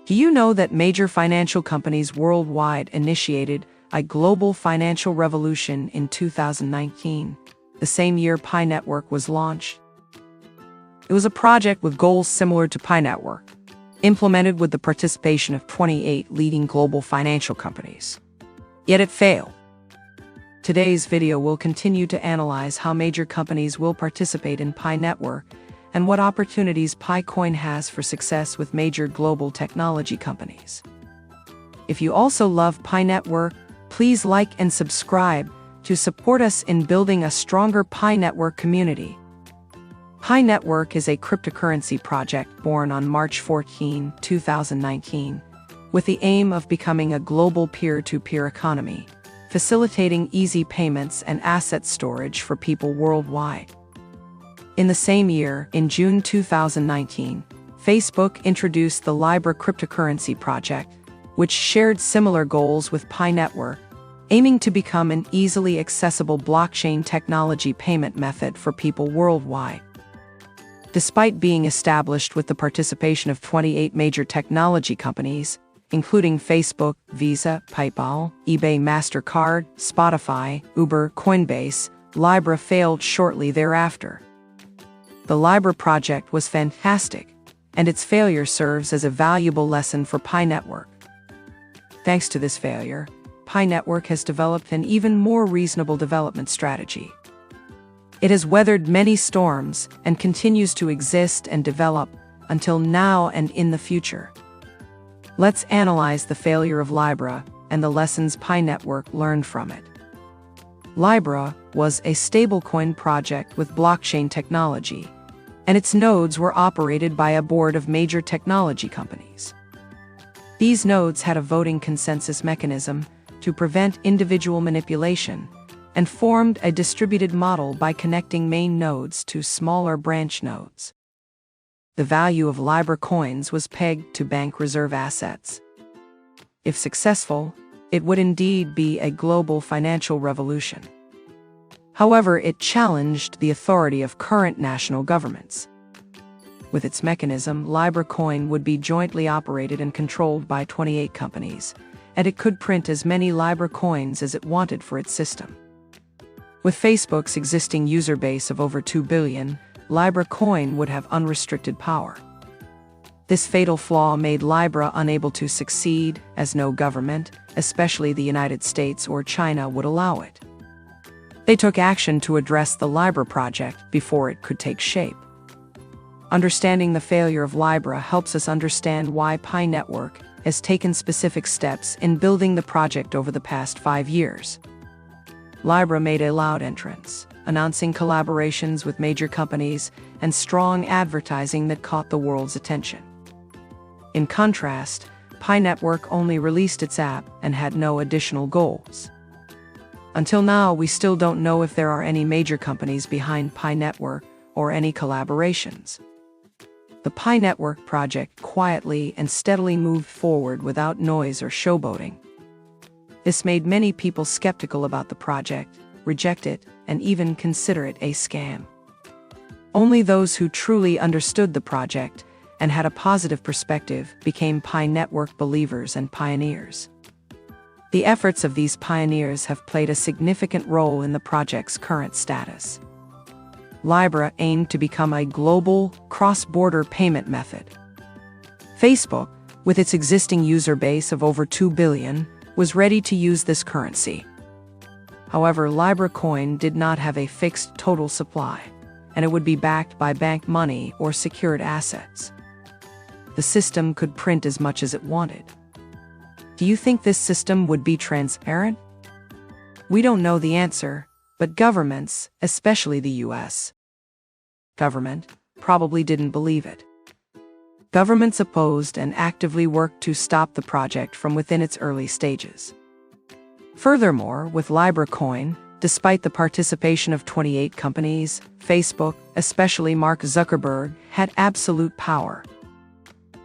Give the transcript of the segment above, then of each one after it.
Do you know that major financial companies worldwide initiated a global financial revolution in 2019, the same year pinetwork was launched? It was a project with goals similar to pinetwork, implemented with the participation of 28 leading global financial companies. Yet it failed. Today's video will continue to analyze how major companies will participate in pinetwork and what opportunities Picoin has for success with major global technology companies. If you also love pinetwork, please like and subscribe to support us in building a stronger pinetwork community. Pinetwork is a cryptocurrency project born on March 14, 2019, with the aim of becoming a global peer-to-peer economy, facilitating easy payments and asset storage for people worldwide. In the same year, in June 2019, Facebook introduced the Libra cryptocurrency project, which shared similar goals with pinetwork, aiming to become an easily accessible blockchain technology payment method for people worldwide. Despite being established with the participation of 28 major technology companies, including Facebook, Visa, PayPal, eBay, MasterCard, Spotify, Uber, Coinbase, Libra failed shortly thereafter. The Libra project was fantastic, and its failure serves as a valuable lesson for pinetwork. Thanks to this failure, pinetwork has developed an even more reasonable development strategy. It has weathered many storms and continues to exist and develop until now and in the future. Let's analyze the failure of Libra and the lessons pinetwork learned from it. Libra was a stablecoin project with blockchain technology, and its nodes were operated by a board of major technology companies. These nodes had a voting consensus mechanism to prevent individual manipulation and formed a distributed model by connecting main nodes to smaller branch nodes. The value of Libra coins was pegged to bank reserve assets. If successful, it would indeed be a global financial revolution. However, it challenged the authority of current national governments. With its mechanism, Libra coin would be jointly operated and controlled by 28 companies, and it could print as many Libra coins as it wanted for its system. With Facebook's existing user base of over 2 billion, Libra coin would have unrestricted power. This fatal flaw made Libra unable to succeed, as no government, especially the United States or China, would allow it. They took action to address the Libra project before it could take shape. Understanding the failure of Libra helps us understand why pinetwork has taken specific steps in building the project over the past 5 years. Libra made a loud entrance, announcing collaborations with major companies and strong advertising that caught the world's attention. In contrast, pinetwork only released its app and had no additional goals. Until now, we still don't know if there are any major companies behind pinetwork or any collaborations. The pinetwork project quietly and steadily moved forward without noise or showboating. This made many people skeptical about the project, reject it, and even consider it a scam. Only those who truly understood the project and had a positive perspective became pinetwork believers and pioneers. The efforts of these pioneers have played a significant role in the project's current status. Libra aimed to become a global, cross-border payment method. Facebook, with its existing user base of over 2 billion, was ready to use this currency. However, Libra coin did not have a fixed total supply, and it would be backed by bank money or secured assets. The system could print as much as it wanted. Do you think this system would be transparent? We don't know the answer, but governments, especially the US government, probably didn't believe it. Governments opposed and actively worked to stop the project from within its early stages. Furthermore, with Libra coin, despite the participation of 28 companies, Facebook, especially Mark Zuckerberg, had absolute power.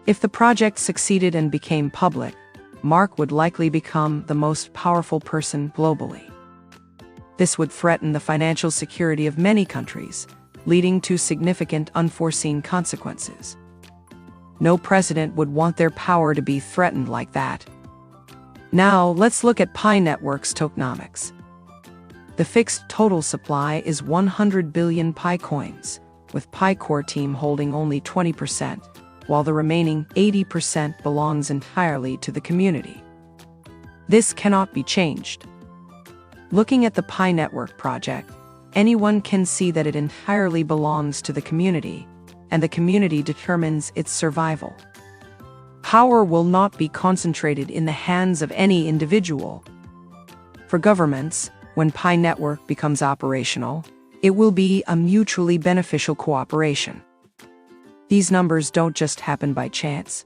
If the project succeeded and became public, Mark would likely become the most powerful person globally. This would threaten the financial security of many countries, leading to significant unforeseen consequences. No president would want their power to be threatened like that. Now, let's look at Pi Network's tokenomics. The fixed total supply is 100 billion Pi coins, with Pi Core team holding only 20%, while the remaining 80% belongs entirely to the community. This cannot be changed. Looking at the Pi Network project, anyone can see that it entirely belongs to the community, and the community determines its survival. Power will not be concentrated in the hands of any individual. For governments, when Pi Network becomes operational, it will be a mutually beneficial cooperation. These numbers don't just happen by chance.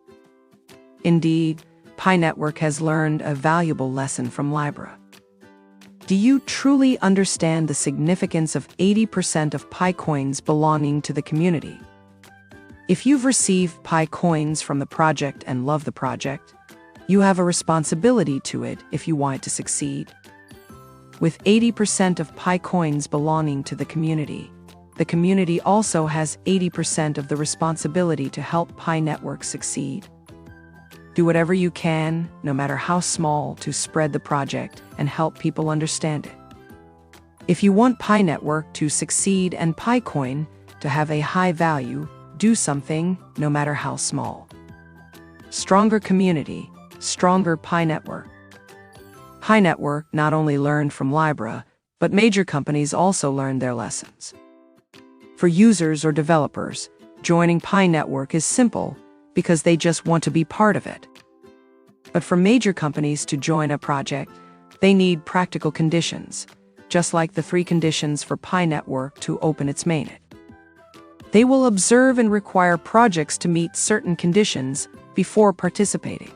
Indeed, Pi Network has learned a valuable lesson from Libra. Do you truly understand the significance of 80% of Pi coins belonging to the community? If you've received Pi coins from the project and love the project, you have a responsibility to it if you want it to succeed. With 80% of Pi coins belonging to the community also has 80% of the responsibility to help Pi Network succeed. Do whatever you can, no matter how small, to spread the project and help people understand it. If you want Pi Network to succeed and Pi coin to have a high value, do something, no matter how small. Stronger community, stronger Pi Network. Pi Network not only learned from Libra, but major companies also learned their lessons. For users or developers, joining Pi Network is simple because they just want to be part of it. But for major companies to join a project, they need practical conditions, just like the 3 conditions for Pi Network to open its mainnet. They will observe and require projects to meet certain conditions before participating.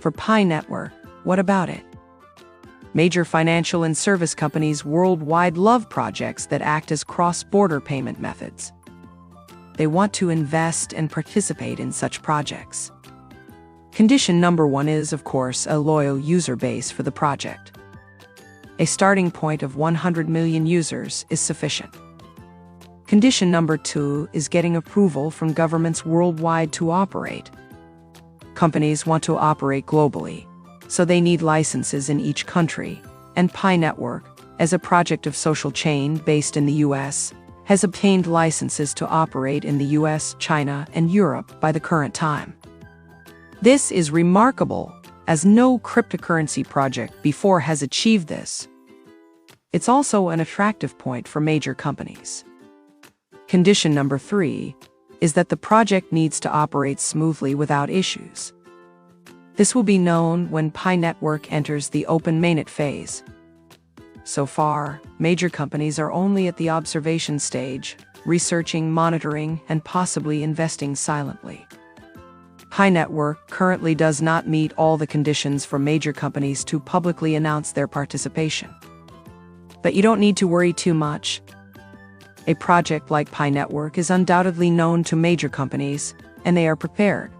For Pi Network, what about it? Major financial and service companies worldwide love projects that act as cross-border payment methods. They want to invest and participate in such projects. Condition number 1 is, of course, a loyal user base for the project. A starting point of 100 million users is sufficient. Condition number 2 is getting approval from governments worldwide to operate. Companies want to operate globally, so they need licenses in each country, and Pi Network, as a project of social chain based in the US, has obtained licenses to operate in the US, China, and Europe by the current time. This is remarkable, as no cryptocurrency project before has achieved this. It's also an attractive point for major companies. Condition number 3 is that the project needs to operate smoothly without issues. This will be known when Pi Network enters the open mainnet phase. So far, major companies are only at the observation stage, researching, monitoring, and possibly investing silently. Pi Network currently does not meet all the conditions for major companies to publicly announce their participation. But you don't need to worry too much. A project like Pi Network is undoubtedly known to major companies, and they are prepared.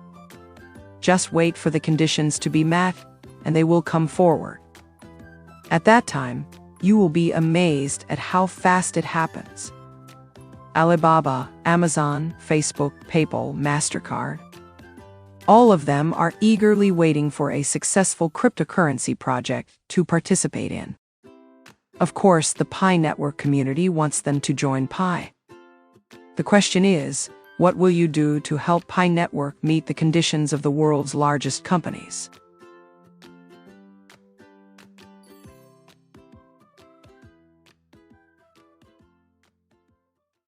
Just wait for the conditions to be met, and they will come forward. At that time, you will be amazed at how fast it happens. Alibaba, Amazon, Facebook, PayPal, MasterCard. All of them are eagerly waiting for a successful cryptocurrency project to participate in. Of course, the Pi Network community wants them to join Pi. The question is, what will you do to help Pi Network meet the conditions of the world's largest companies?